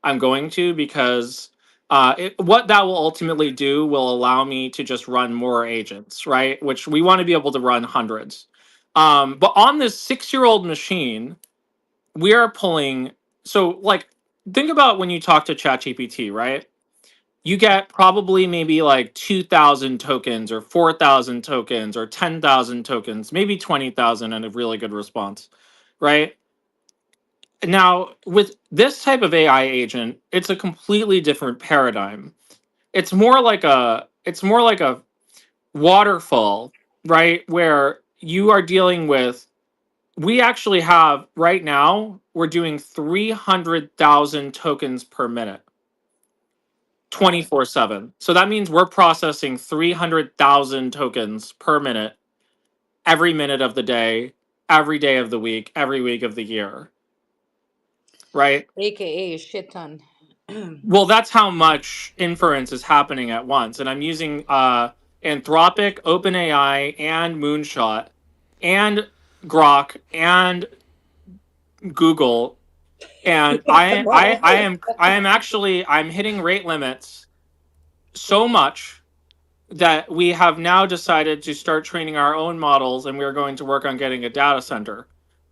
I'm going to, because what that will ultimately do will allow me to just run more agents, right? Which we want to be able to run hundreds. But on this 6-year-old machine, we are pulling. So, like, think about when you talk to ChatGPT, right? You get probably maybe like 2,000 tokens or 4,000 tokens or 10,000 tokens, maybe 20,000 and a really good response, right? Now, with this type of AI agent, it's a completely different paradigm. It's more like a waterfall, right? Where you are dealing with, we actually have right now, we're doing 300,000 tokens per minute, Wow. 24/7. So that means we're processing 300,000 tokens per minute, every minute of the day, every day of the week, every week of the year, right? AKA a shit ton. Well, that's how much inference is happening at once. And I'm using Anthropic, OpenAI, and Moonshot, and Grok, and Google. And I, Come I, I on. am, I am actually, I'm hitting rate limits so much that we have now decided to start training our own models, and we're going to work on getting a data center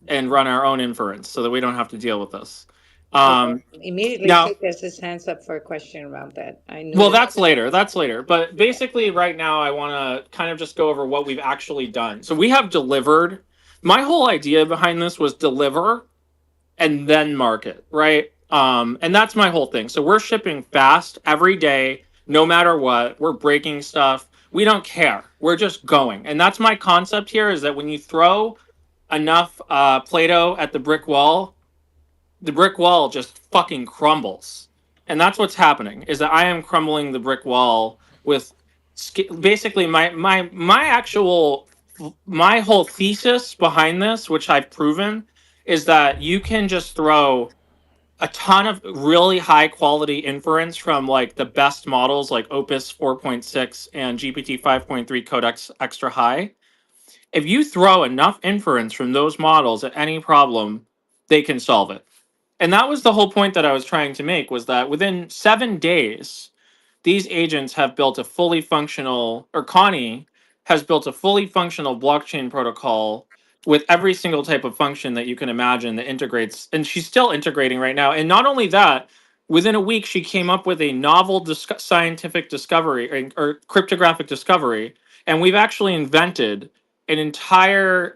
and run our own inference so that we don't have to deal with this. Okay. Um, Immediately, now, Tic has his hands up for a question around that. I Well, noticed. that's later. That's later. But basically, right now, I want to kind of just go over what we've actually done. So we have delivered. My whole idea behind this was deliver and then market, right? And that's my whole thing. So we're shipping fast every day, no matter what. We're breaking stuff. We don't care. We're just going. And that's my concept here, is that when you throw enough Play-Doh at the brick wall just fucking crumbles. And that's what's happening, is that I am crumbling the brick wall with basically my whole thesis behind this, which I've proven, is that you can just throw a ton of really high quality inference from like the best models like Opus 4.6 and GPT 5.3 Codex Extra High. If you throw enough inference from those models at any problem, they can solve it. And that was the whole point that I was trying to make, was that within 7 days, these agents have built a fully functional, or Connie has built a fully functional blockchain protocol with every single type of function that you can imagine that integrates, and she's still integrating right now. And not only that, within a week, she came up with a novel scientific discovery, or cryptographic discovery. And we've actually invented an entire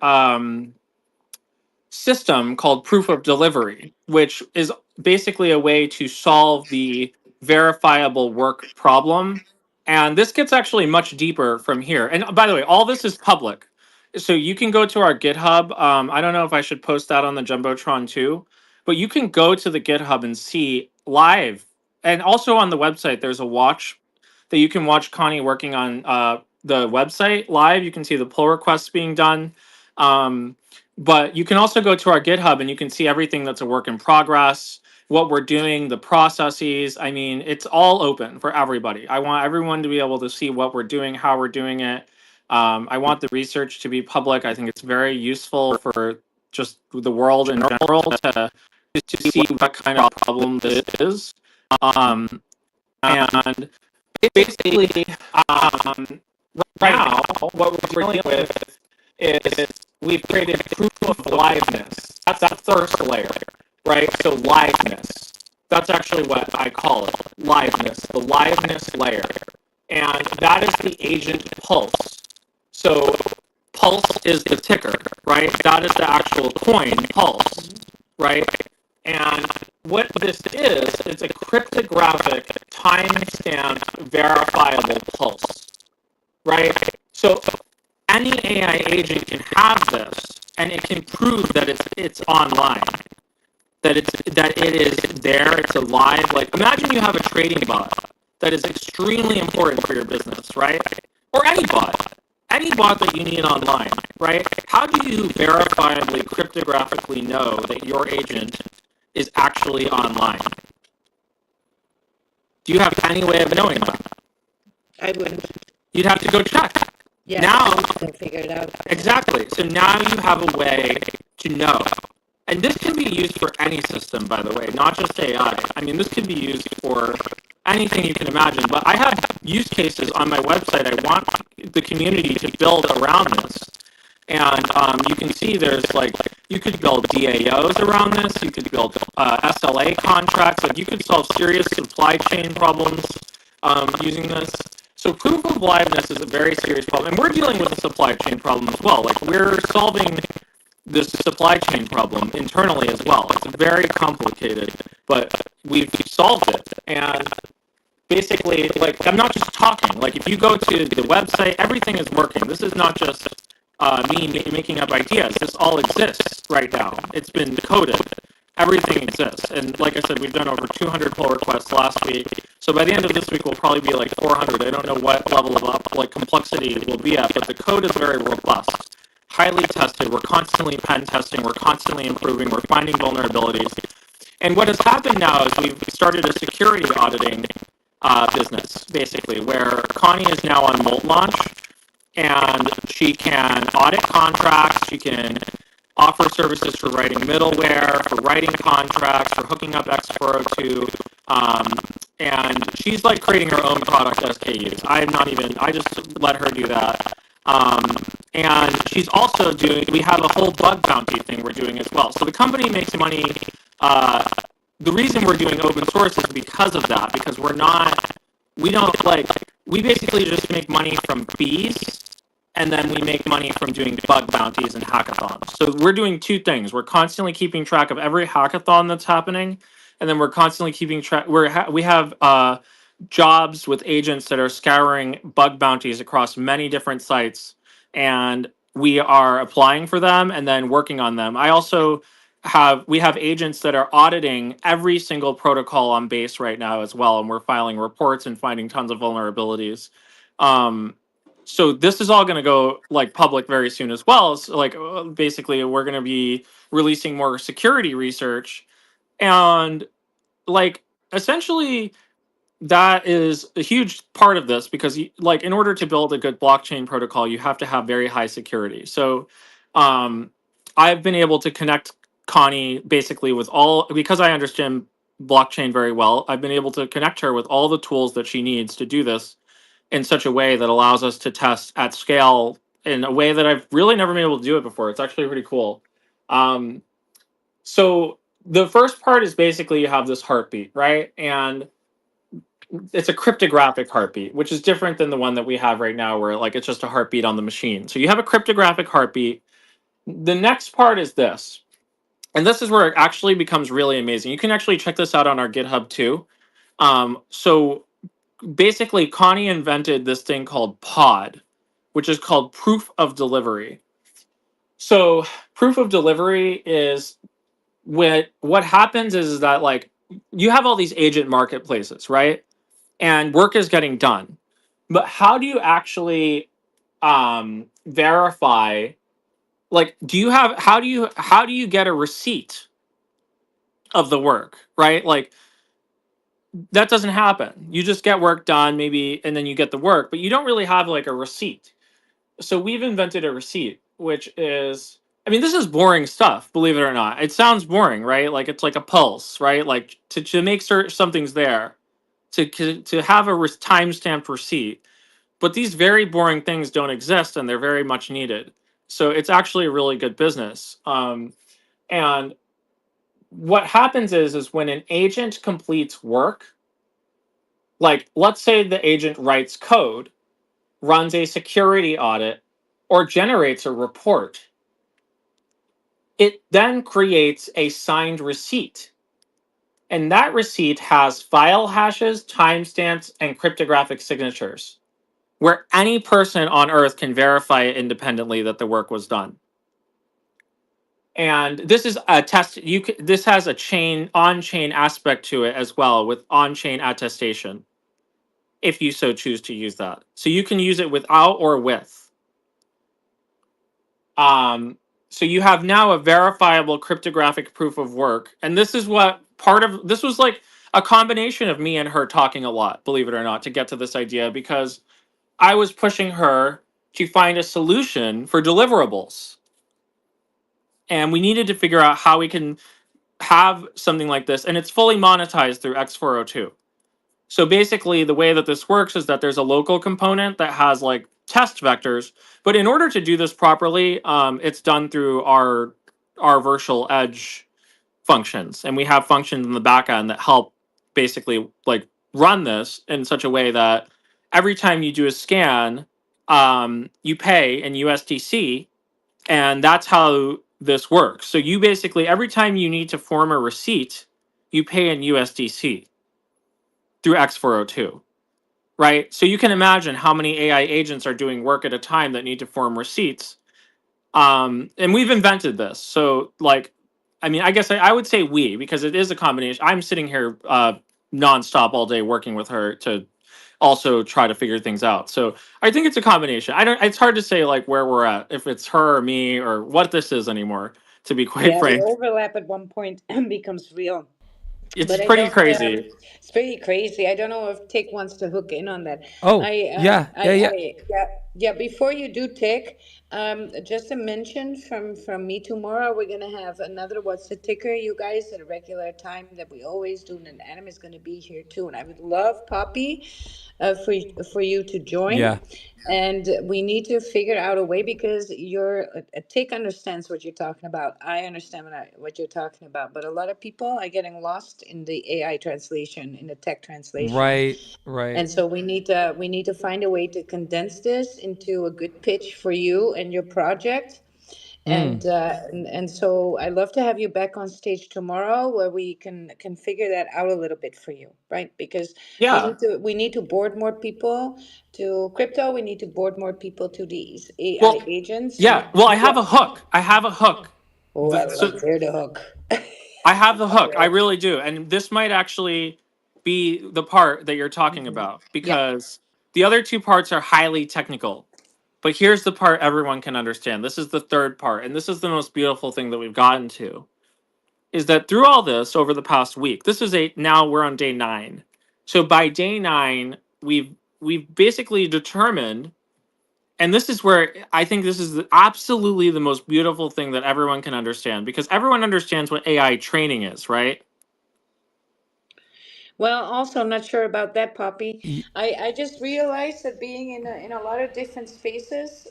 system called proof of delivery, which is basically a way to solve the verifiable work problem. And this gets actually much deeper from here. And by the way, all this is public. So you can go to our GitHub. I don't know if I should post that on the Jumbotron too, but you can go to the GitHub and see live. And also on the website, there's a watch that you can watch Connie working on the website live. You can see the pull requests being done. Um, but you can also go to our GitHub and you can see everything that's a work in progress, what we're doing, the processes. I mean, it's all open for everybody. I want everyone to be able to see what we're doing, how we're doing it. I want the research to be public. I think it's very useful for just the world in general to see what kind of problem this is. Um, and basically, right now, what we're dealing with is we've created proof of liveness. That's that first layer, right? So liveness. That's actually what I call it, liveness, the liveness layer. And that is the agent pulse. So pulse is the ticker, right? That is the actual coin, pulse, right? And what this is, it's a cryptographic, timestamp, verifiable pulse, right? So any AI agent can have this, and it can prove that it's online, that it is there, it's alive. Like, imagine you have a trading bot that is extremely important for your business, right? Or any bot that you need online, right? How do you verifiably, cryptographically know that your agent is actually online? Do you have any way of knowing that? I wouldn't. You'd have to go check. Yeah, Now, I figure it out. exactly. So now you have a way to know. And this can be used for any system, by the way, not just AI. I mean, this could be used for anything you can imagine. But I have use cases on my website. I want the community to build around this. And you can see there's like, you could build DAOs around this. You could build SLA contracts. Like you could solve serious supply chain problems using this. So proof of liveness is a very serious problem. And we're dealing with a supply chain problem as well. Like we're solving this supply chain problem internally as well. It's very complicated, but we've solved it. And basically, like, I'm not just talking. Like, if you go to the website, everything is working. This is not just me making up ideas. This all exists right now. It's been coded. Everything exists. And like I said, we've done over 200 pull requests last week. So by the end of this week, we'll probably be like 400. I don't know what level of like complexity it will be at, but the code is very robust, highly tested. We're constantly pen testing. We're constantly improving. We're finding vulnerabilities. And what has happened now is we've started a security auditing business, basically, where Connie is now on Molt Launch, and she can audit contracts, she can offer services for writing middleware, for writing contracts, for hooking up X402, and she's like creating her own product SKUs. I just let her do that. And she's also we have a whole bug bounty thing we're doing as well. So the company makes money. The reason we're doing open source is because of that, because we basically just make money from fees, and then we make money from doing bug bounties and hackathons. So we're doing two things. We're constantly keeping track of every hackathon that's happening, and then we're constantly keeping track. We have jobs with agents that are scouring bug bounties across many different sites, and we are applying for them and then working on them. We have agents that are auditing every single protocol on base right now as well, and we're filing reports and finding tons of vulnerabilities. So this is all going to go like public very soon as well. So like basically we're going to be releasing more security research, and like essentially that is a huge part of this, because like in order to build a good blockchain protocol, you have to have very high security. So um, I've been able to connect Connie basically with all, because I understand blockchain very well. I've been able to connect her with all the tools that she needs to do this in such a way that allows us to test at scale in a way that I've really never been able to do it before. It's actually pretty cool. Um, so the first part is basically you have this heartbeat, right? And it's a cryptographic heartbeat, which is different than the one that we have right now, where like it's just a heartbeat on the machine. So you have a cryptographic heartbeat. The next part is this, and this is where it actually becomes really amazing. You can actually check this out on our GitHub too. So basically, Connie invented this thing called POD, which is called proof of delivery. So proof of delivery is what happens is that like you have all these agent marketplaces, right? And work is getting done. But how do you actually verify, like how do you get a receipt of the work, right? Like that doesn't happen. You just get work done maybe, and then you get the work, but you don't really have like a receipt. So we've invented a receipt, which is, I mean, this is boring stuff, believe it or not. It sounds boring, right? Like it's like a pulse, right? Like to make sure something's there, to have a time-stamped receipt. But these very boring things don't exist, and they're very much needed. So it's actually a really good business. And what happens is when an agent completes work, like let's say the agent writes code, runs a security audit, or generates a report, it then creates a signed receipt. And that receipt has file hashes, timestamps, and cryptographic signatures, where any person on Earth can verify independently that the work was done. And this is a test. This has a on-chain aspect to it as well, with on-chain attestation, if you so choose to use that. So you can use it without or with. So you have now a verifiable cryptographic proof of work, and this is what this was like a combination of me and her talking a lot, believe it or not, to get to this idea, because I was pushing her to find a solution for deliverables. And we needed to figure out how we can have something like this, and it's fully monetized through X402. So basically, the way that this works is that there's a local component that has like test vectors, but in order to do this properly, it's done through our virtual edge functions, and we have functions in the back end that help basically like run this in such a way that every time you do a scan, you pay in USDC, and that's how this works. So you basically every time you need to form a receipt, you pay in USDC through X402, right? So you can imagine how many AI agents are doing work at a time that need to form receipts. And we've invented this. So like, I mean, I guess I would say we, because it is a combination. I'm sitting here nonstop all day working with her to also try to figure things out. So I think it's a combination. I don't. It's hard to say like where we're at, if it's her or me or what this is anymore. To be quite Yeah, the frank, overlap at one point becomes real. it's But I pretty don't. crazy. It's pretty crazy. I don't know if Tick wants to hook in on that. Oh, yeah, yeah, yeah. Yeah, yeah. Before you do, Tick, just a mention from me tomorrow. We're gonna have another What's the Ticker, you guys, at a regular time that we always do, and Adam is gonna be here too. And I would love Poppy, for you to join. Yeah. And we need to figure out a way because Tick understands what you're talking about. I understand what you're talking about, but a lot of people are getting lost in the AI translation, in the tech translation. Right, right. And so we need to find a way to condense this into a good pitch for you and your project. And so I'd love to have you back on stage tomorrow where we can figure that out a little bit for you, right? Because Yeah. we need to board more people to crypto. We need to board more people to these AI Well, agents. yeah. Well, I have a hook. I have a hook. Oh, I So love to hear the hook. I have the All hook. I right. really do. And this might actually be the part that you're talking about, Yeah. because the other two parts are highly technical. But here's the part everyone can understand. This is the third part. And this is the most beautiful thing that we've gotten to, is that through all this over the past week, this is now we're on day 9. So by day 9, we've basically determined, and this is where I think this is absolutely the most beautiful thing that everyone can understand, because everyone understands what AI training is, right? Well, also, I'm not sure about that, Poppy. Y- I just realized that being in a lot of different spaces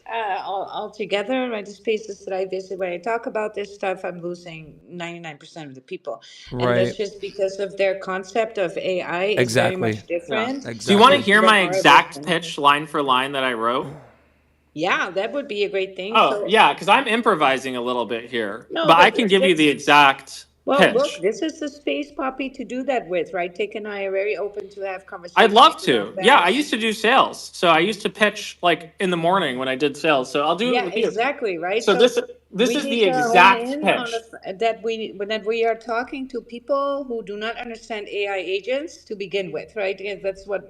all together, right? The spaces that I visit, when I talk about this stuff, I'm losing 99% of the people. And that's right. just because of their concept of AI is very Exactly. much Yeah. different Do you want to Exactly. hear than my our exact vision. pitch line for line that I wrote? Yeah, that would be a great thing. Oh, So, yeah, because I'm improvising a little bit here, no, but I but can give you the that's exact well, look, pitch. this is the space, Poppy, to do that with, right? Tick and I are very open to have I'd conversations love around to. Yeah, that. I used to do sales. So I used to pitch like in the morning when I did sales. So I'll do it Yeah, with you. exactly, right? So So this we is need the to hone exact in on pitch. that we are talking to people who do not understand AI agents to begin with, right? Because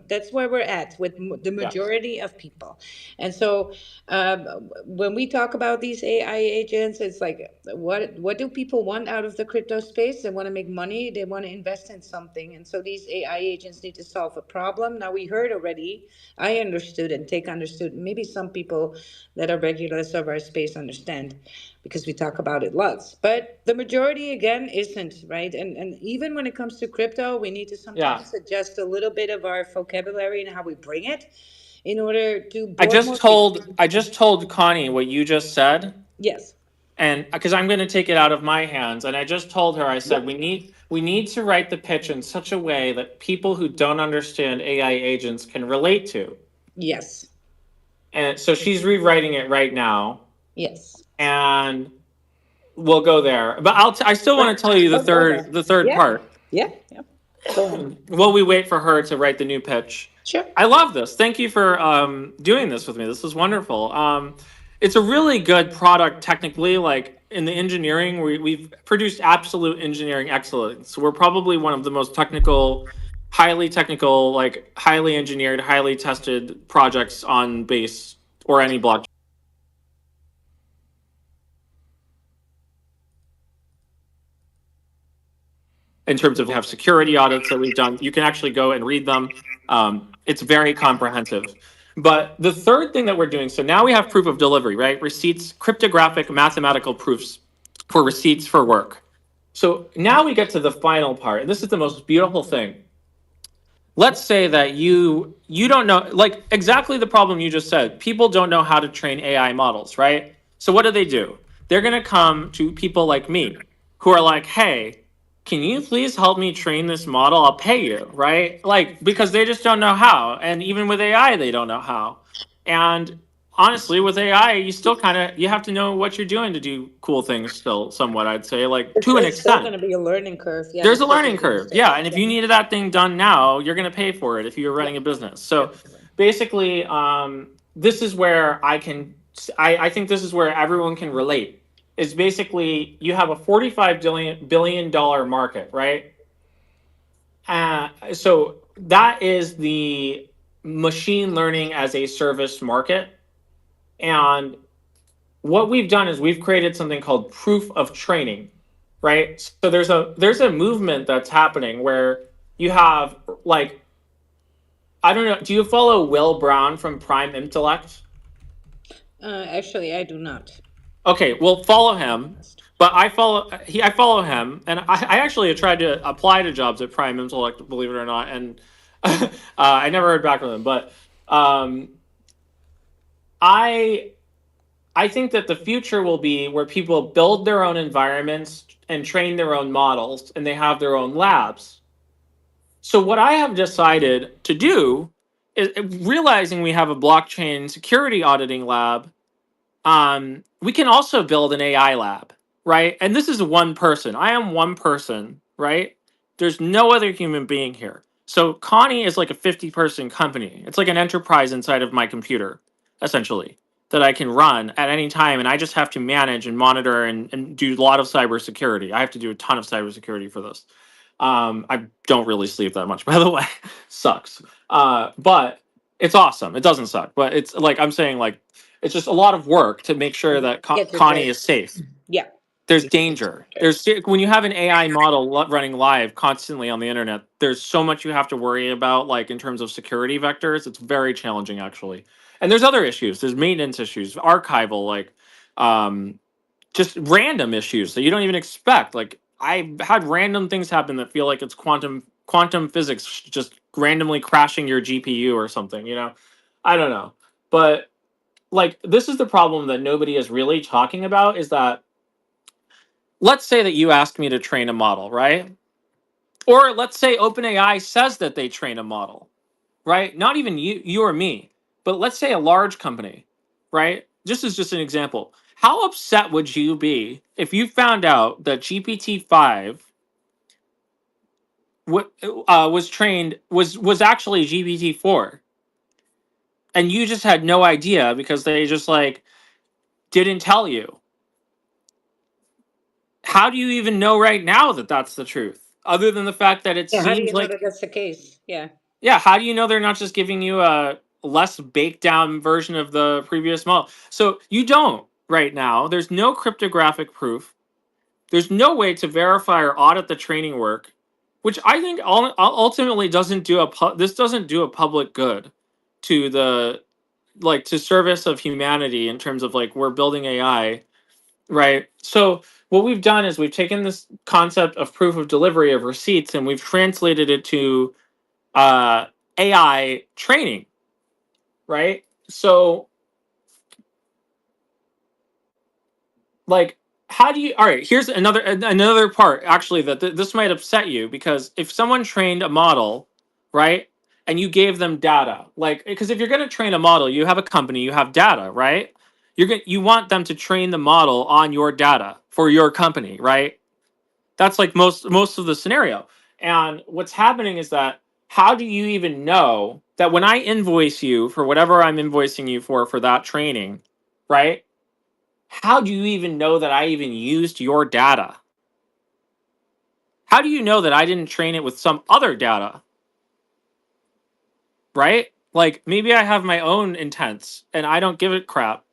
that's where we're at with the Yeah. majority of people. And so um, when we talk about these AI agents, it's like what do people want out of the crypto space? They want to make money, they want to invest in something. And so these AI agents need to solve a problem. Now we heard already, I understood and Take understood, maybe some people that are regulars of our space understand because we talk about it lots. But the majority again isn't, right? And even when it comes to crypto, we need to Yeah. sometimes adjust a little bit of our vocabulary and how we bring it in order to I board just more people. told I just told Connie what you just said, Yes. and because I'm going to take it out of my hands, and I just told her, I said Yep. we need to write the pitch in such a way that people who don't understand AI agents can relate to. Yes. And so she's rewriting it right now, Yes. and we'll go there. But I still But want to tell you oh, go there. the third Yeah. part. Yeah. Yeah. Go ahead. While we wait for her to write the new pitch. Sure. I love this. Thank you for doing this with me. This is wonderful. It's a really good product technically. Like in the engineering, we've produced absolute engineering excellence. We're probably one of the most technical, like highly engineered, highly tested projects on base or any blockchain in terms of have security audits that we've done. You can actually go and read them. It's very comprehensive. But the third thing that we're doing, so now we have proof of delivery, right? Receipts, cryptographic mathematical proofs. for receipts for work. So now we get to the final part, and this is the most beautiful thing. Let's say that you don't know, like, exactly the problem you just said. People don't know how to train AI models, right? So what do? They're going to come to people like me who are like, "Hey, can you please help me train this model? I'll pay you," right? Like, because they just don't know how, and even with AI they don't know how. And honestly, with AI, you still kind of you have to know what you're doing to do cool things still somewhat, I'd say, like to an It's still extent. going to be a learning curve. Yeah, There's it's a still going learning to be a curve. step Yeah, by and if step. you needed that thing done now, you're going to pay for it if you're Yeah, running a business. So definitely. basically, this is where I think this is where everyone can relate. Is basically you have a $45 billion market, right? So that is the machine learning as a service market. And what we've done is we've created something called proof of training, right? So there's a movement that's happening where you have, like, I don't know, do you follow Will Brown from Prime Intellect? Actually, I do not. Okay, well, follow To be him. honest. But I follow him, and I actually tried to apply to jobs at Prime Intellect, believe it or not, and I never heard back from them. But um, I I think that the future will be where people build their own environments and train their own models, and they have their own labs. So what I have decided to do is, realizing we have a blockchain security auditing lab, we can also build an AI lab, right? And this is one person. I am one person, right? There's no other human being here. So Connie is like a 50-person company. It's like an enterprise inside of my computer, essentially, that I can run at any time. And I just have to manage and monitor and do a lot of cybersecurity. I have to do a ton of cybersecurity for this. I don't really sleep that much, by the way. Sucks. But it's awesome. It doesn't suck, but it's like I'm saying, like, it's just a lot of work to make sure that Get your Connie is drift. safe. Yeah, There's you get your danger. drift. When you have an AI model running live constantly on the internet, there's so much you have to worry about, like in terms of security vectors. It's very challenging, actually. And there's other issues. There's maintenance issues, archival, like um, just random issues that you don't even expect. Like I've had random things happen that feel like it's quantum physics just randomly crashing your GPU or something. I don't know, but like this is the problem that nobody is really talking about. Is that, let's say that you asked me to train a model, right? Or let's say OpenAI says that they train a model, right? Not even you or me, but let's say a large company, right? This is just an example. How upset would you be if you found out that GPT-5 was trained was actually GPT-4, and you just had no idea because they just like didn't tell you? How do you even know right now that that's the truth, other than the fact that it Yeah, how do seems you know like, that that's the case? Yeah. yeah, how do you know they're not just giving you a less baked down version of the previous model? So you don't right now. There's no cryptographic proof. There's no way to verify or audit the training work, which I think ultimately doesn't do this doesn't do a public good to the, like, to service of humanity in terms of like we're building AI, right? So what we've done is we've taken this concept of proof of delivery of receipts and we've translated it to uh, AI training, right? So, like, how do you? All right, here's another part actually that this might upset you, because if someone trained a model, right, and you gave them data, like, because if you're going to train a model, you have a company, you have data, right? You want them to train the model on your data for your company, right? That's like most of the scenario. And what's happening is that, how do you even know that when I invoice you for whatever I'm invoicing you for that training, right? How do you even know that I even used your data? How do you know that I didn't train it with some other data, right? Like maybe I have my own intents and I don't give a crap.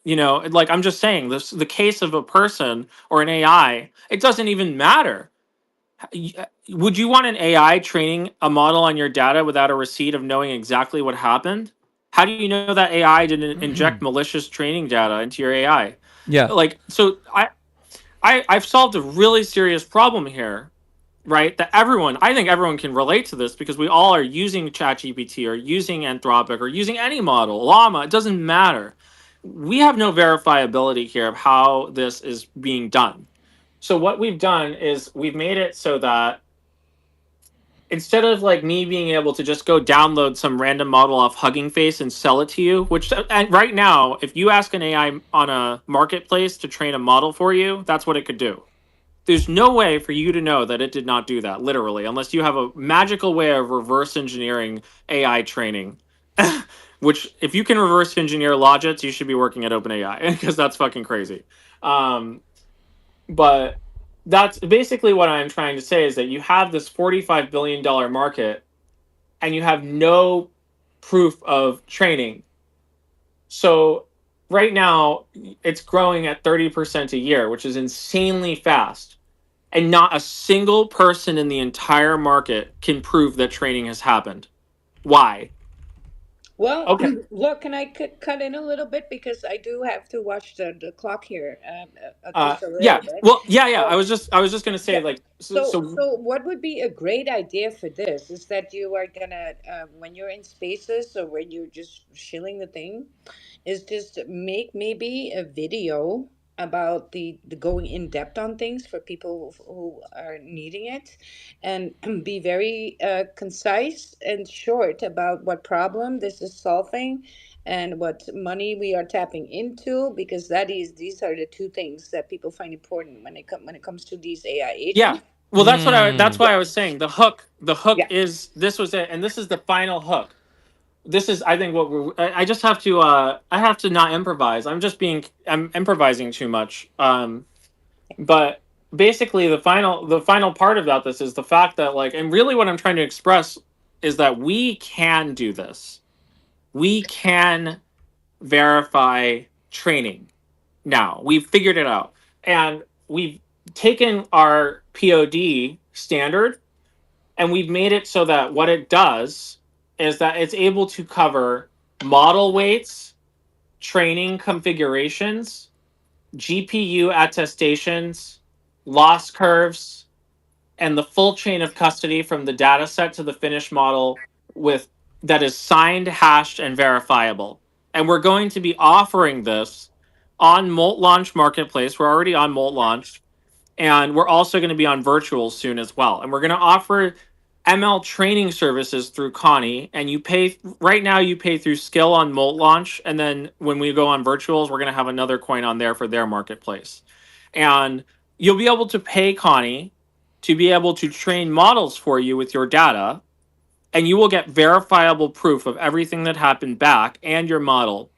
Like I'm just saying this, the case of a person or an AI, it doesn't even matter. Would you want an AI training a model on your data without a receipt of knowing exactly what happened? How do you know that AI didn't inject malicious training data into your AI? Yeah. Like, so I I've solved a really serious problem here, right? That I think everyone can relate to this because we all are using ChatGPT or using Anthropic or using any model, Llama, it doesn't matter. We have no verifiability here of how this is being done. So what we've done is we've made it so that instead of like me being able to just go download some random model off Hugging Face and sell it to you, which and right now, if you ask an AI on a marketplace to train a model for you, that's what it could do. There's no way for you to know that it did not do that, literally, unless you have a magical way of reverse engineering AI training. Which, if you can reverse engineer logits, you should be working at OpenAI because that's fucking crazy. Um, but that's basically what I'm trying to say is that you have this $45 billion market and you have no proof of training. So right now it's growing at 30% a year, which is insanely fast. And not a single person in the entire market can prove that training has happened. Why? Well, Okay. look, can I cut in a little bit because I do have to watch the clock here, just a Yeah. little bit. Well, yeah, yeah. Uh, I was just gonna say Yeah. like So, so so what would be a great idea for this is that you are gonna, when you're in spaces or when you're just shilling the thing, is just make maybe a video about the going in depth on things for people who are needing it, and be very concise and short about what problem this is solving and what money we are tapping into, because that is these are the two things that people find important when it comes to these AI yeah. agents. Well, that's Mm. why Yeah, I was saying the hook yeah. is this was it and this is the final hook. This is I think what I just have to I have to not improvise. I'm improvising too much. But basically the final part about this is the fact that like and really what I'm trying to express is that we can do this. We can verify training now. We've figured it out. And we've taken our POD standard and we've made it so that what it does is that it's able to cover model weights, training configurations, GPU attestations, loss curves, and the full chain of custody from the data set to the finished model with that is signed, hashed, and verifiable. And we're going to be offering this on Molt Launch Marketplace. We're already on Molt Launch, and we're also going to be on Virtual soon as well. And we're going to offer ML training services through Connie. And you pay right now. You pay through Skill on Molt Launch, and then when we go on Virtuals, we're going to have another coin on there for their marketplace. And you'll be able to pay Connie to be able to train models for you with your data, and you will get verifiable proof of everything that happened back and your model.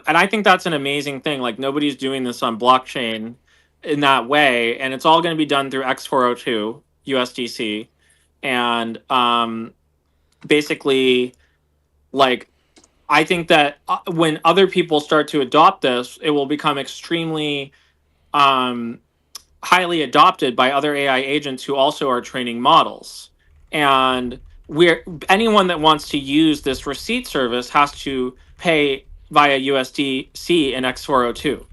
And I think that's an amazing thing. Like nobody's doing this on blockchain in that way, and it's all going to be done through X402 USDC. And basically, like I think that when other people start to adopt this, it will become extremely um, highly adopted by other AI agents who also are training models. And we're anyone that wants to use this receipt service has to pay via USDC and X402.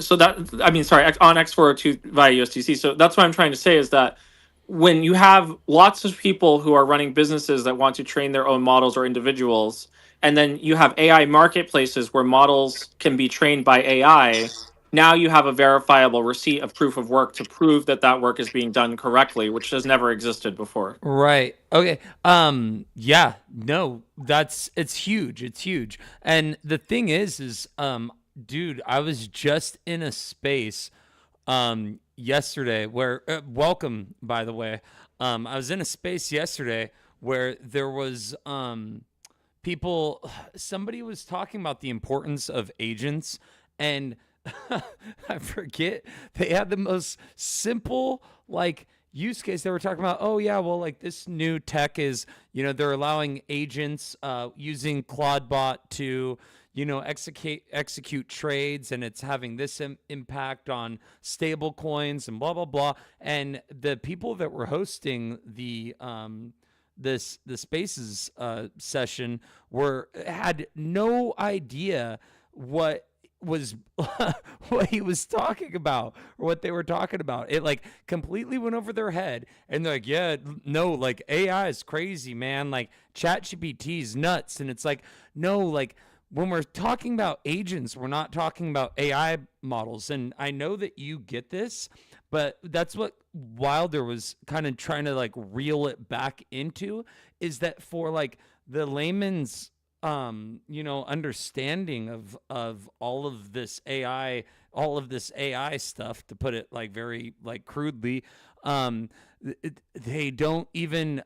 So that I mean, sorry, on X402 via USDC. So that's what I'm trying to say is that when you have lots of people who are running businesses that want to train their own models or individuals, and then you have AI marketplaces where models can be trained by AI, now you have a verifiable receipt of proof of work to prove that that work is being done correctly, which has never existed before. Right. Okay. Yeah. No, it's huge. It's huge. And the thing is, dude, I was just in a space, yesterday where, welcome, by the way. I was in a space yesterday where there was, people, somebody was talking about the importance of agents, and I forget, they had the most simple like use case. They were talking about, oh yeah, well, like this new tech is, they're allowing agents using Claudebot to, execute trades, and it's having this impact on stable coins and blah blah blah. And the people that were hosting the spaces session were had no idea what was what he was talking about or what they were talking about. It like completely went over their head, and they're like, "Yeah, no, like AI is crazy, man. Like ChatGPT is nuts." And it's like, no, like when we're talking about agents, we're not talking about AI models. And I know that you get this, but that's what Wilder was kind of trying to like reel it back into, is that for like the layman's understanding of all of this AI stuff, to put it like very like crudely. They don't even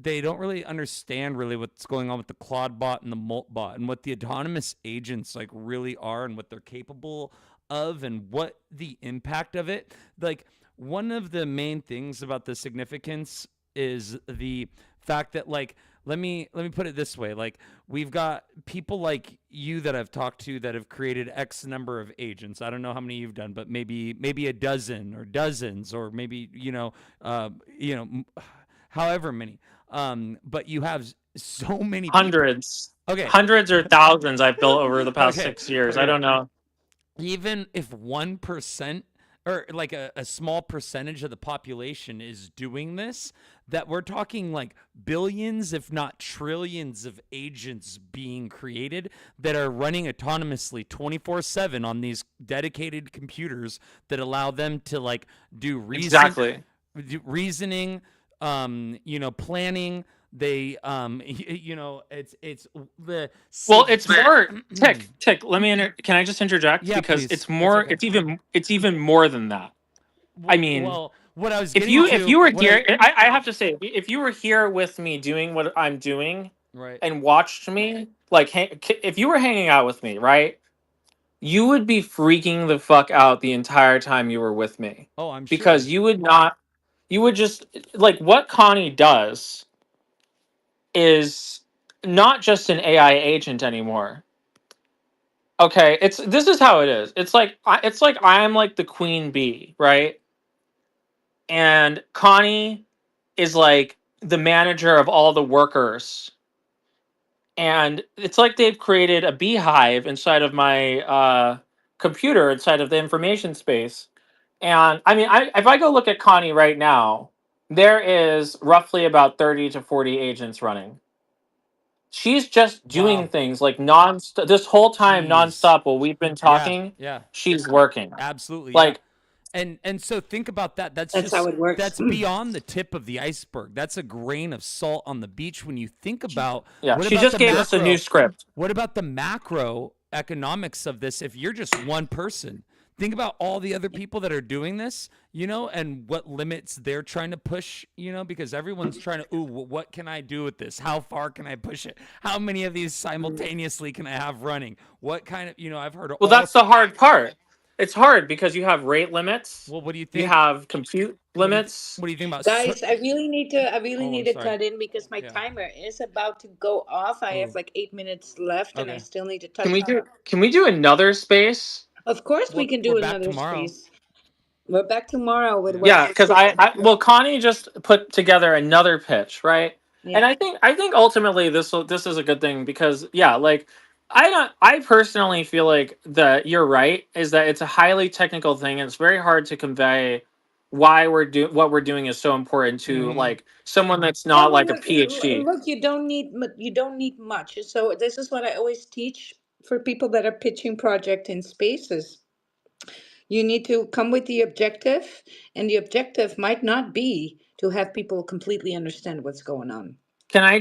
they don't really understand really what's going on with the Claude bot and the Molt bot, and what the autonomous agents like really are, and what they're capable of, and what the impact of it. Like, one of the main things about the significance is the fact that, like, let me put it this way. Like, we've got people like you that I've talked to that have created X number of agents. I don't know how many you've done, but maybe a dozen or dozens, or maybe however many. But you have so many people. Hundreds, Okay. hundreds or thousands I've built over the past Okay. 6 years. I Okay. don't know. Even if 1%, or like a small percentage of the population is doing this, that we're talking like billions, if not trillions, of agents being created that are running autonomously 24/7 on these dedicated computers that allow them to like do Exactly. reasoning, planning. They it's the Well, it's more tick. Let me can I just interject, yeah, because please, it's it's more. okay. It's even more than that. I mean, Well, what I was if getting you to, were what I here, I have to say, if you were here with me doing what I'm doing right. and watched me, like, if you were hanging out with me, right, you would be freaking the fuck out the entire time you were with me, Oh, I'm because sure. you would not. You would just, like, what Connie does is not just an AI agent anymore. Okay, this is how it is. It's like I'm like the queen bee, right? And Connie is like the manager of all the workers, and it's like they've created a beehive inside of my computer, inside of the information space. And I mean, if I go look at Connie right now, there is roughly about 30 to 40 agents running. She's just doing Wow. things like this whole time, Jeez. nonstop while we've been Yeah. talking. Yeah. She's working. Absolutely. Yeah. Like, And so think about that. That's That's how just it works. that's beyond the tip of the iceberg. That's a grain of salt on the beach when you think about yeah, what she about just the gave us a new macro. script. What about the macro economics of this if you're just one person? Think about all the other people that are doing this, and what limits they're trying to push, because everyone's trying to, ooh, what can I do with this? How far can I push it? How many of these simultaneously can I have running? What kind of, I've heard of Well, all. that's the hard part. It's hard because you have rate limits, Well, what do you you think? have compute limits. What do you think about? Guys, I really Oh, need I'm to sorry. cut in because my Yeah. timer is about to go off. I have Oh, like 8 minutes left and I okay. still need to Can touch we on. do another space? Of course, we Well, can we're do back another tomorrow. space. We're back tomorrow with Yeah. what's Yeah, the because secret. well, Connie just put together another pitch, right? And Yeah. I think ultimately this is a good thing, because yeah, like, I personally feel like that you're right, is that it's a highly technical thing, and it's very hard to convey why what we're doing is so important to, Mm-hmm. like, someone that's Yeah, not well, like a look, PhD. look, you don't need much. So this is what I always teach for people that are pitching project in spaces. You need to come with the objective, and the objective might not be to have people completely understand what's going on. Can I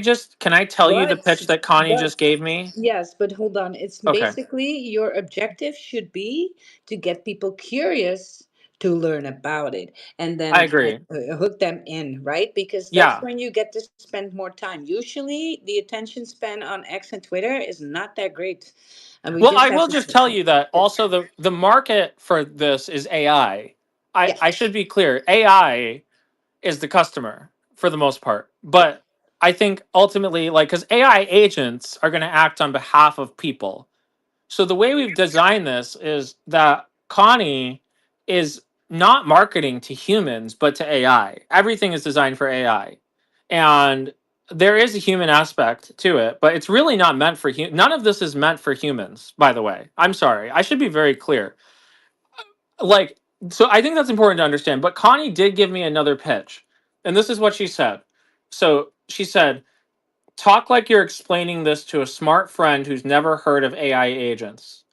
tell you the But pitch that Connie but just gave me? yes, but hold on. It's Okay, basically your objective should be to get people curious to learn about it, and I then agree. hook them in, right? Because that's Yeah. when you get to spend more time. Usually, the attention span on X and Twitter is not that great, and we Well, just I have will to. just tell you that also the market for this is AI. I Yes. should be clear. AI is the customer for the most part. But I think ultimately, like, because AI agents are going to act on behalf of people. So the way we've designed this is that Connie is not marketing to humans, but to AI. Everything is designed for AI. And there is a human aspect to it, but it's really not meant for none of this is meant for humans, by the way. I'm sorry. I should be very clear. Like, so I think that's important to understand, but Connie did give me another pitch. And this is what she said. So, she said, "Talk like you're explaining this to a smart friend who's never heard of AI agents.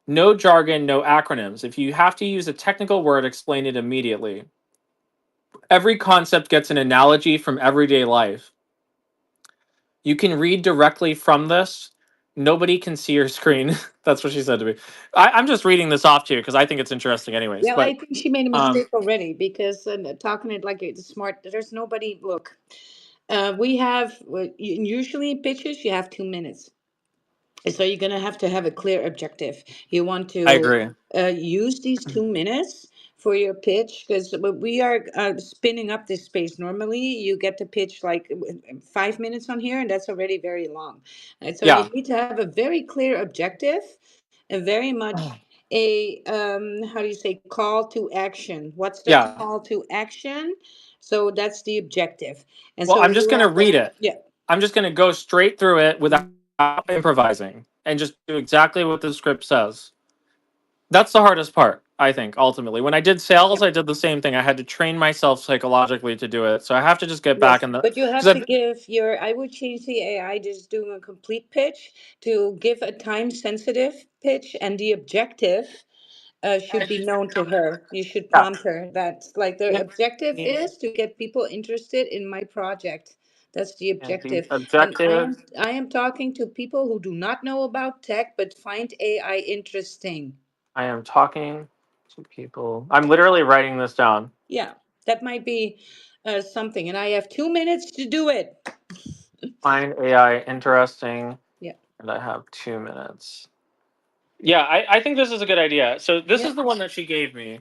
No jargon, no acronyms. If you have to use a technical word, explain it immediately. Every concept gets an analogy from everyday life. You can read directly from this. Nobody can see your screen." That's what she said to me. I'm just reading this off to you because I think it's interesting, anyways. Well, I But think she made a um, mistake already because talking it like it's smart. There's nobody. Look, we have usually pitches. You have 2 minutes. So you're going to have a clear objective. You want I to agree. use these 2 minutes for your pitch because we are spinning up this space. Normally, you get to pitch like 5 minutes on here, and that's already very long. And so you Yeah. need to have a very clear objective and very much a how do you say, call to action. What's the Yeah. call to action? So that's the objective. And Well, so I'm just you going to have read it. yeah. I'm just going to go straight through it without improvising and just do exactly what the script says. That's the hardest part, I think, ultimately. When I did sales, I did the same thing. I had to train myself psychologically to do it. So I have to just get back Yes, in the but you because have to give your, I would change the AI just doing a complete pitch to give a time sensitive pitch, and the objective should be known to her. You should yeah. prompt her that, like, the Yeah. objective is to get people interested in my project. That's the And the objective. And objective, I am talking to people who do not know about tech but find AI interesting. I am talking to people. I'm literally writing this down. Yeah, that might be something. And I have 2 minutes to do it. Find AI interesting, Yeah. and I have 2 minutes. Yeah, I think this is a good idea. So this Yeah. is the one that she gave me,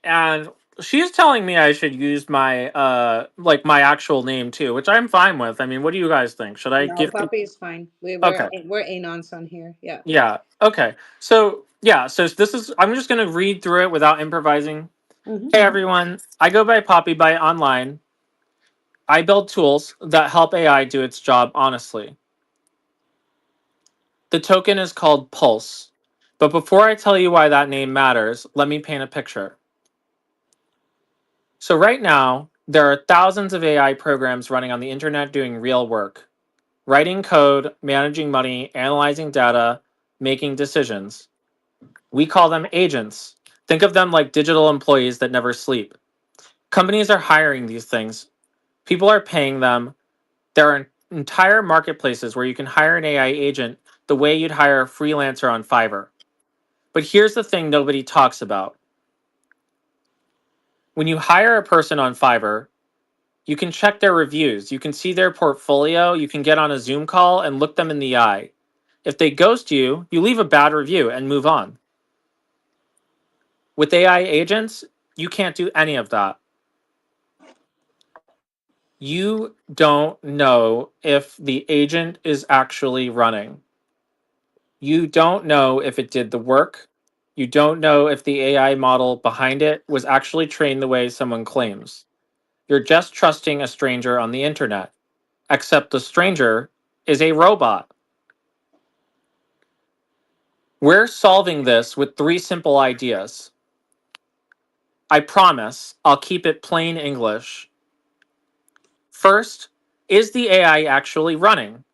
and she's telling me I should use my like my actual name too, which I'm fine with. I mean, what do you guys think? Should I No, give? puppy is fine. Okay. We're anons on here. Yeah. Yeah. Okay. So yeah. So this is. I'm just gonna read through it without improvising. Hmm. Hey everyone. I go by Poppy by online. I build tools that help AI do its job honestly. The token is called Pulse. But before I tell you why that name matters, let me paint a picture. So right now, there are thousands of AI programs running on the internet doing real work. Writing code, managing money, analyzing data, making decisions. We call them agents. Think of them like digital employees that never sleep. Companies are hiring these things. People are paying them. There are entire marketplaces where you can hire an AI agent the way you'd hire a freelancer on Fiverr. But here's the thing nobody talks about. When you hire a person on Fiverr, you can check their reviews, you can see their portfolio, you can get on a Zoom call and look them in the eye. If they ghost you, you leave a bad review and move on. With AI agents, you can't do any of that. You don't know if the agent is actually running. You don't know if it did the work. You don't know if the AI model behind it was actually trained the way someone claims. You're just trusting a stranger on the internet, except the stranger is a robot. We're solving this with three simple ideas. I promise I'll keep it plain English. First, is the AI actually running?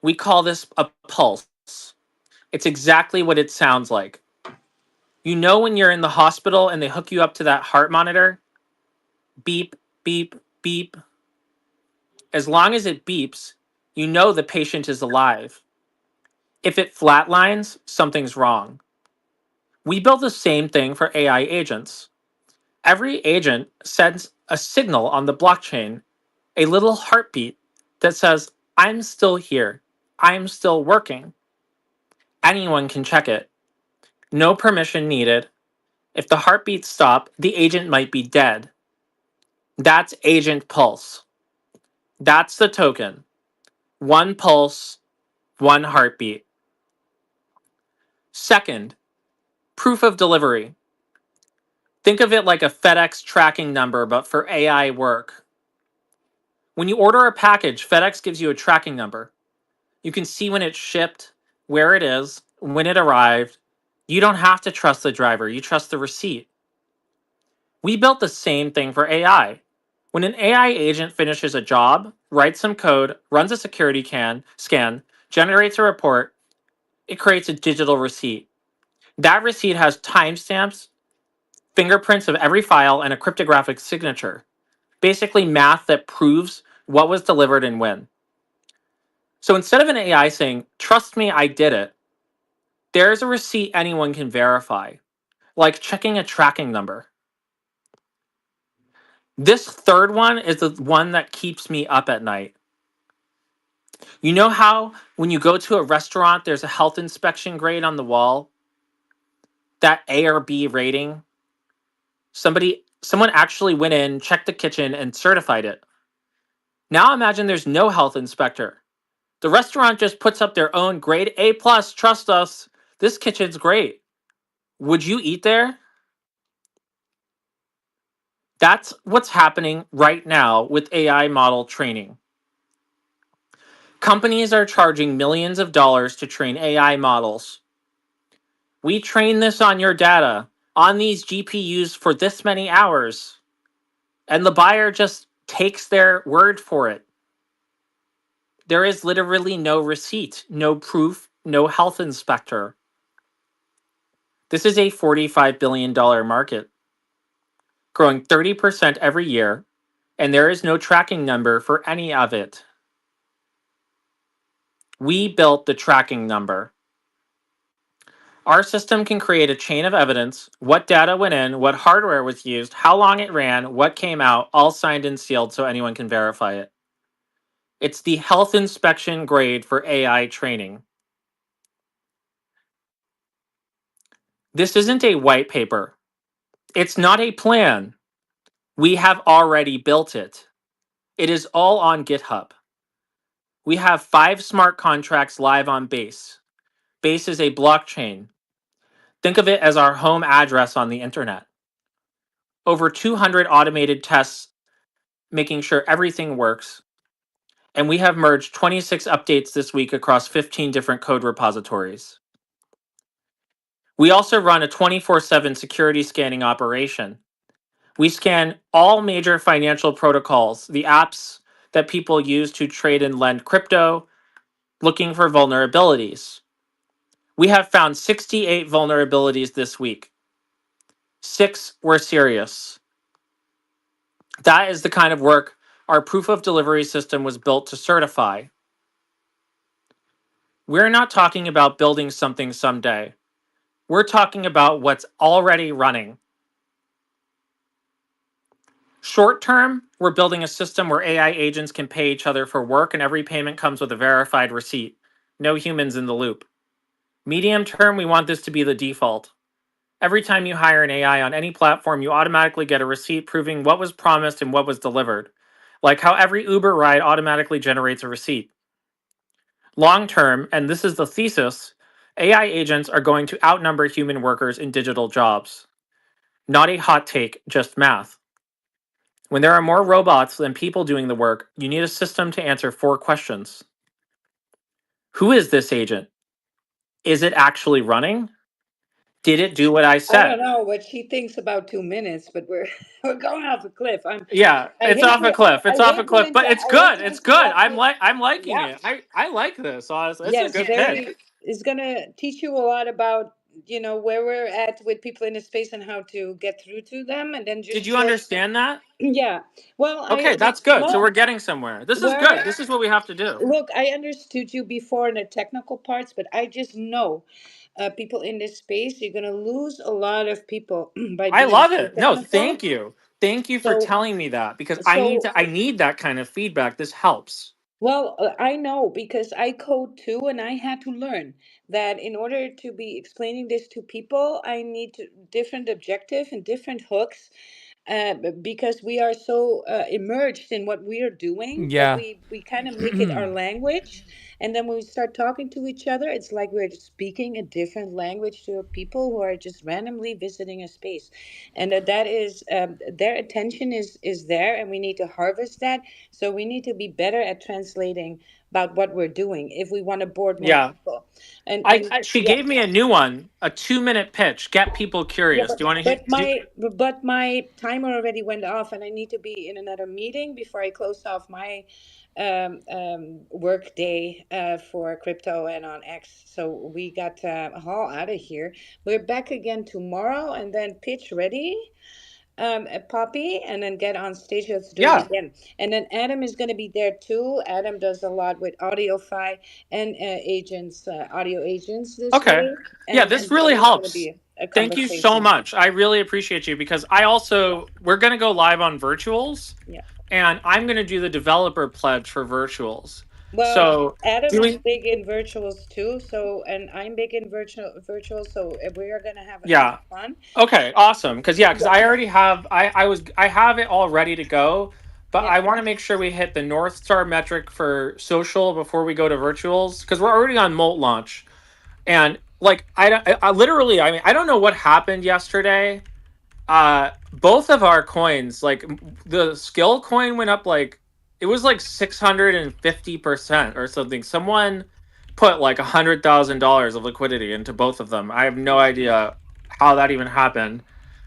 We call this a pulse. It's exactly what it sounds like. You know when you're in the hospital and they hook you up to that heart monitor? Beep, beep, beep. As long as it beeps, you know the patient is alive. If it flatlines, something's wrong. We build the same thing for AI agents. Every agent sends a signal on the blockchain, a little heartbeat that says, I'm still here. I'm still working. Anyone can check it. No permission needed. If the heartbeats stop, the agent might be dead. That's Agent Pulse. That's the token. One pulse, one heartbeat. Second, proof of delivery. Think of it like a FedEx tracking number, but for AI work. When you order a package, FedEx gives you a tracking number. You can see when it's shipped, where it is, when it arrived. You don't have to trust the driver, you trust the receipt. We built the same thing for AI. When an AI agent finishes a job, writes some code, runs a security scan, generates a report, it creates a digital receipt. That receipt has timestamps, fingerprints of every file, and a cryptographic signature. Basically, math that proves what was delivered and when. So instead of an AI saying, "Trust me, I did it," there's a receipt anyone can verify, like checking a tracking number. This third one is the one that keeps me up at night. You know how when you go to a restaurant, there's a health inspection grade on the wall, that A or B rating? Someone actually went in, checked the kitchen, and certified it. Now imagine there's no health inspector. The restaurant just puts up their own grade A plus, trust us. This kitchen's great. Would you eat there? That's what's happening right now with AI model training. Companies are charging millions of dollars to train AI models. We train this on your data, on these GPUs for this many hours, and the buyer just takes their word for it. There is literally no receipt, no proof, no health inspector. This is a $45 billion market, growing 30% every year, and there is no tracking number for any of it. We built the tracking number. Our system can create a chain of evidence, what data went in, what hardware was used, how long it ran, what came out, all signed and sealed so anyone can verify it. It's the health inspection grade for AI training. This isn't a white paper. It's not a plan. We have already built it. It is all on GitHub. We have 5 smart contracts live on Base. Base is a blockchain. Think of it as our home address on the internet. Over 200 automated tests making sure everything works. And we have merged 26 updates this week across 15 different code repositories. We also run a 24/7 security scanning operation. We scan all major financial protocols, the apps that people use to trade and lend crypto, looking for vulnerabilities. We have found 68 vulnerabilities this week. 6 were serious. That is the kind of work our proof of delivery system was built to certify. We're not talking about building something someday. We're talking about what's already running. Short term, we're building a system where AI agents can pay each other for work and every payment comes with a verified receipt. No humans in the loop. Medium term, we want this to be the default. Every time you hire an AI on any platform, you automatically get a receipt proving what was promised and what was delivered. Like how every Uber ride automatically generates a receipt. Long term, and this is the thesis, AI agents are going to outnumber human workers in digital jobs. Not a hot take, just math. When there are more robots than people doing the work, you need a system to answer 4 questions. Who is this agent? Is it actually running? Did it do what I I don't said? know what she thinks about 2 minutes, but we're we're going off a cliff. Yeah, I it's hate off a to cliff. I It's off a hate to cliff, but it's I hate good. to It's good. interrupt you. I'm liking Yeah. it. I like this. Honestly, it's a Yes, good pick. very. It's gonna teach you a lot about where we're at with people in the space and how to get through to them, and then Did just you short. understand that? Yeah. Well, Okay, I that's good. So well we're getting somewhere. This is we're good. This is what we have to do. look. I understood you before in the technical parts, but I just know people in this space. You're gonna lose a lot of people by I being love too it. No, technical. thank you. Thank you for So telling me that because so I need that kind of feedback. This helps. Well, I know because I code too, and I had to learn that in order to be explaining this to people, I need different objective and different hooks. because we are so immersed in what we are doing that Yeah. we kind of make it our language. And then when we start talking to each other, it's like we're just speaking a different language to people who are just randomly visiting a space. And that is their attention is there, and we need to harvest that. So we need to be better at translating about what we're doing if we want to board more Yeah. people. And She yeah. gave me a new one, a 2-minute pitch. Get people Yeah, curious. Do you want to hear? but my timer already went off, and I need to be in another meeting before I close off my work day for crypto and on X. So we got haul out of here. We're back again tomorrow, and then pitch ready, Poppy, and then get on stage. Let's do it Yeah. again. And then Adam is going to be there too. Adam does a lot with AudioFi and agents, audio agents this Okay. way, Yeah, and this and really it's going to helps. be a Thank you so conversation. much. I really appreciate you because I also we're going to go live on virtuals Yeah. and I'm going to do the developer pledge for virtuals. Well, So, Adam is doing big in virtuals too, so and I'm big in virtuals, so we are gonna have a ton yeah. of fun. Okay, awesome. Cuz Yeah. I already have I have it all ready to go, but Yeah. I want to make sure we hit the North Star metric for social before we go to virtuals cuz we're already on Molt launch. And like I literally I mean I don't know what happened yesterday. Both of our coins, like the skill coin went up like it was like 650% or something. Someone put like $100,000 of liquidity into both of them. I have no idea how that even happened.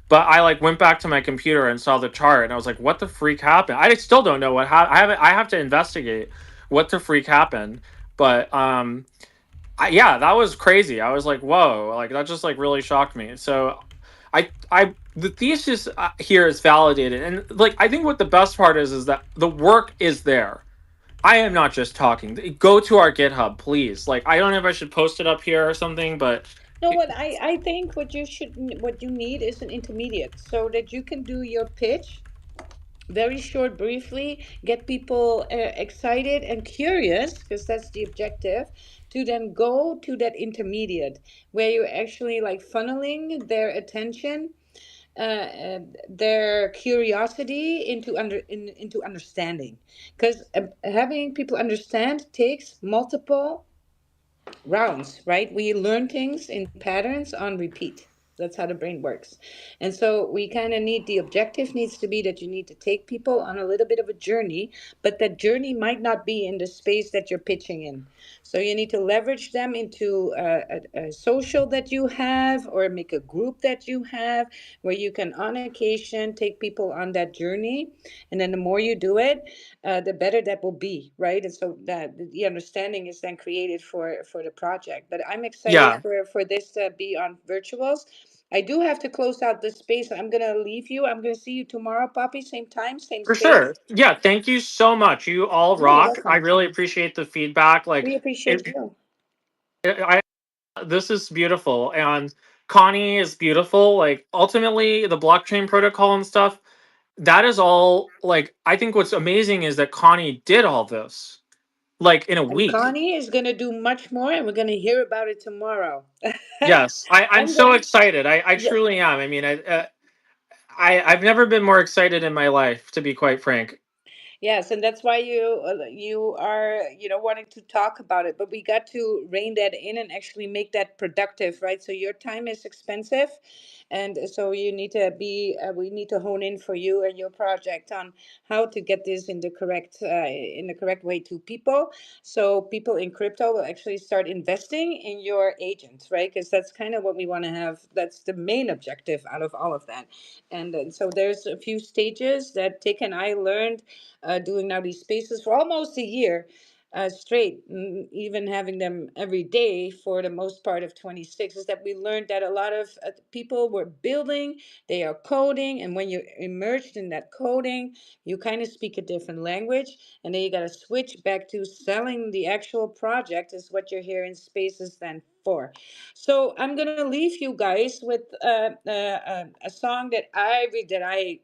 But I like went back to my computer and saw the chart and I was like, what the freak happened? I still don't know what happened. I have to investigate what the freak happened. But yeah, that was crazy. I was like, whoa, like that just like really shocked me. So the thesis here is validated, and like I think what the best part is that the work is there. I am not just talking. Go to our GitHub, please. Like I don't know if I should post it up here or something, but No, what I think what you need is an intermediate so that you can do your pitch very short, briefly, get people excited and curious, because that's the objective, to then go to that intermediate where you're actually like funneling their attention, their curiosity into understanding, because having people understand takes multiple rounds, right? We learn things in patterns on repeat. That's how the brain works. And so we kind of need, the objective needs to be that you need to take people on a little bit of a journey, but that journey might not be in the space that you're pitching in. So you need to leverage them into a social that you have, or make a group that you have, where you can on occasion take people on that journey. And then the more you do it, the better that will be, right? And so that the understanding is then created for the project. But I'm excited yeah, for this to be on virtuals. I do have to close out this space. I'm gonna leave you. I'm gonna see you tomorrow, Poppy. Same time, same for sure. space. Yeah, thank you so much. You all You're rock. I welcome. really appreciate the feedback. Like We appreciate it, you. I this is beautiful, and Connie is beautiful. Like ultimately, the blockchain protocol and stuff. That is all. Like I think what's amazing is that Connie did all this like in a And week. Connie is gonna do much more, and we're gonna hear about it tomorrow. Yes, I'm I'm so going. excited. I Yeah. truly am. I mean, I've never been more excited in my life, to be quite frank. Yes, and that's why you are wanting to talk about it. But we got to rein that in and actually make that productive, right? So your time is expensive, and so you need to be. We need to hone in for you and your project on how to get this in the correct way to people. So people in crypto will actually start investing in your agents, right? Because that's kind of what we want to have. That's the main objective out of all of that. And then, so there's a few stages that Tick and I learned doing now these spaces for almost a year straight, even having them every day for the most part of 26, is that we learned that a lot of people were building, they are coding, and when you're immersed in that coding, you kind of speak a different language, and then you got to switch back to selling the actual project, is what you're here in spaces then for. So I'm gonna leave you guys with a song that I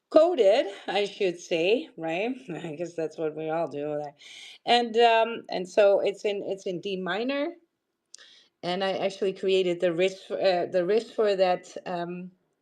coded, I should say, right? I guess that's what we all do. And so it's in D minor, and I actually created the riff for that.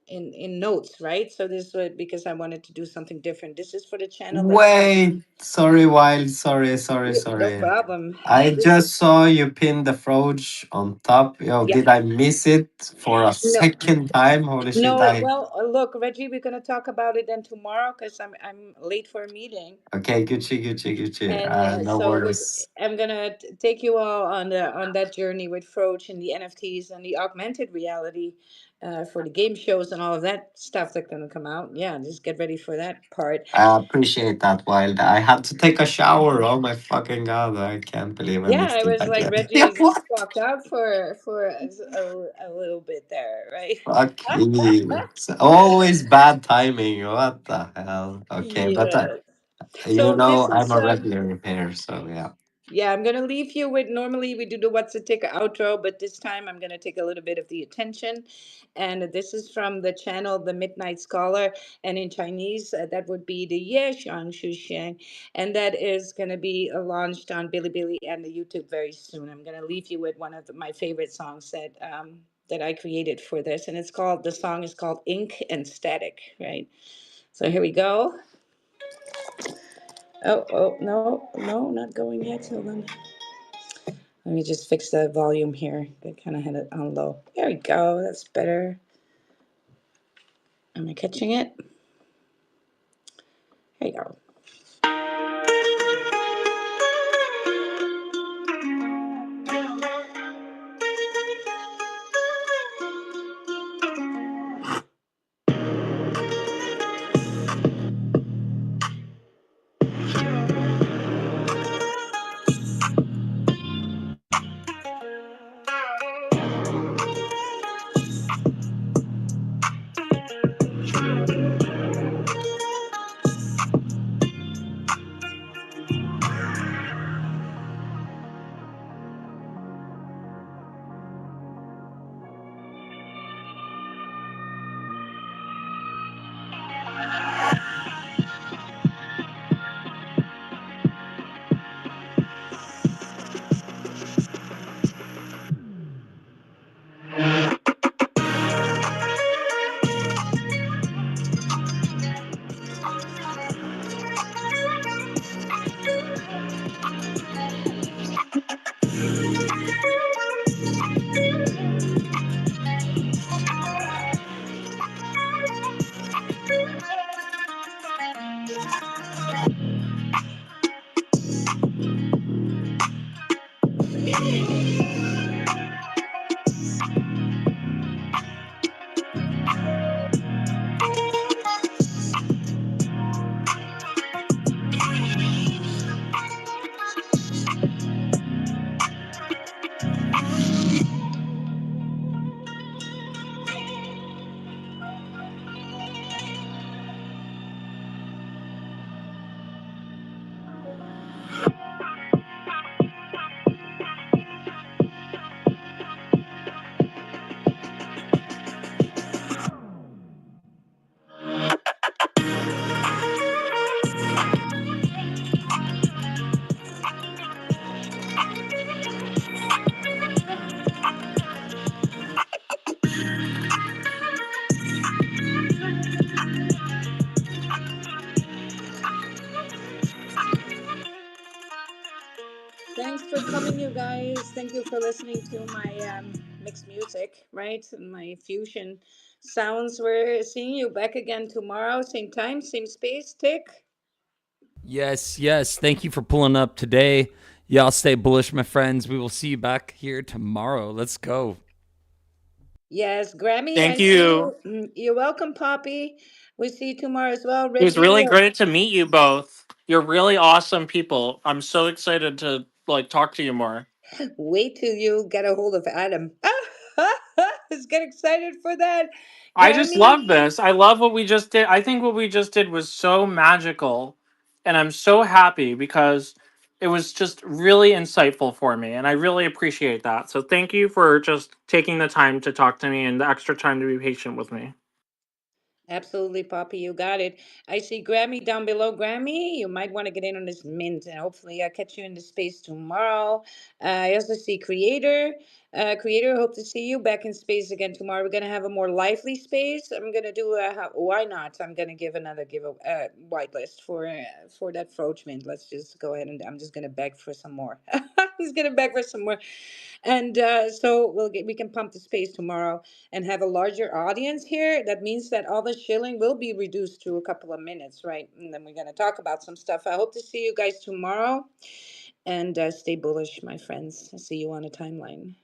in notes, right? So this was because I wanted to do something different. This is for the channel that's called. Wait, sorry, Wild. Sorry, sorry, No sorry. problem. I This just saw you pin the froge on top. Yo, Yeah. did I miss it for a No, second time? Holy shit! no. Well, look, Reggie, we're gonna talk about it then tomorrow because I'm late for a meeting. Okay, Gucci, Gucci, Gucci. And No so worries. I'm gonna take you all on that journey with Froach and the NFTs and the augmented reality for the game shows and all of that stuff that's gonna come out. Yeah, just get ready for that part. I appreciate that, Wild. I had to take a shower. Oh my fucking god! I can't believe I Yeah, missed I it was like again. Yeah, Reggie what? clocked out for a little bit there, right? Fuck you. It's always bad timing. What the hell? Okay, but Yeah. you So know this I'm is a regular here, so yeah. Yeah, I'm gonna leave you with, normally we do the what's a tick outro, but this time I'm gonna take a little bit of the attention. And this is from the channel The Midnight Scholar, and in Chinese that would be the Ye Shang Shu Xiang, and that is gonna be launched on Bilibili and the YouTube very soon. I'm gonna leave you with one of my favorite songs that I created for this, and the song is called Ink and Static, right? So here we go. Oh, no, no, not going yet. Hold on. Let me just fix the volume here. I kind of had it on low. There we go. That's better. Am I catching it? There you go. Thanks for coming, you guys. Thank you for listening to my mixed music, right? And my fusion sounds. We're seeing you back again tomorrow, same time, same space. Tick. Yes, yes. Thank you for pulling up today. Y'all stay bullish, my friends. We will see you back here tomorrow. Let's go. Yes, Grammy, I Thank see you. you. You're welcome, Poppy. We see you tomorrow as well. It was Reggie, really great to meet you both. You're really awesome people. I'm so excited to like talk to you more. wait till you get a hold of Adam. Let's get excited for that. I just Grammy, love this. I love what we just did. I think what we just did was so magical. And I'm so happy because it was just really insightful for me. And I really appreciate that. So thank you for just taking the time to talk to me and the extra time to be patient with me. Absolutely, Poppy, you got it. I see Grammy down below. Grammy, you might want to get in on this mint, and hopefully I'll catch you in the space tomorrow. I also see Creator. Creator, hope to see you back in space again tomorrow. We're gonna have a more lively space. I'm gonna do a why not? I'm gonna give another give a whitelist for that Froach mint. Let's just go ahead and I'm just gonna beg for some more. He's gonna beg for some more, and so we can pump the space tomorrow and have a larger audience here. That means that all the shilling will be reduced to a couple of minutes, right? And then we're going to talk about some stuff. I hope to see you guys tomorrow, and stay bullish, my friends. I'll see you on a timeline.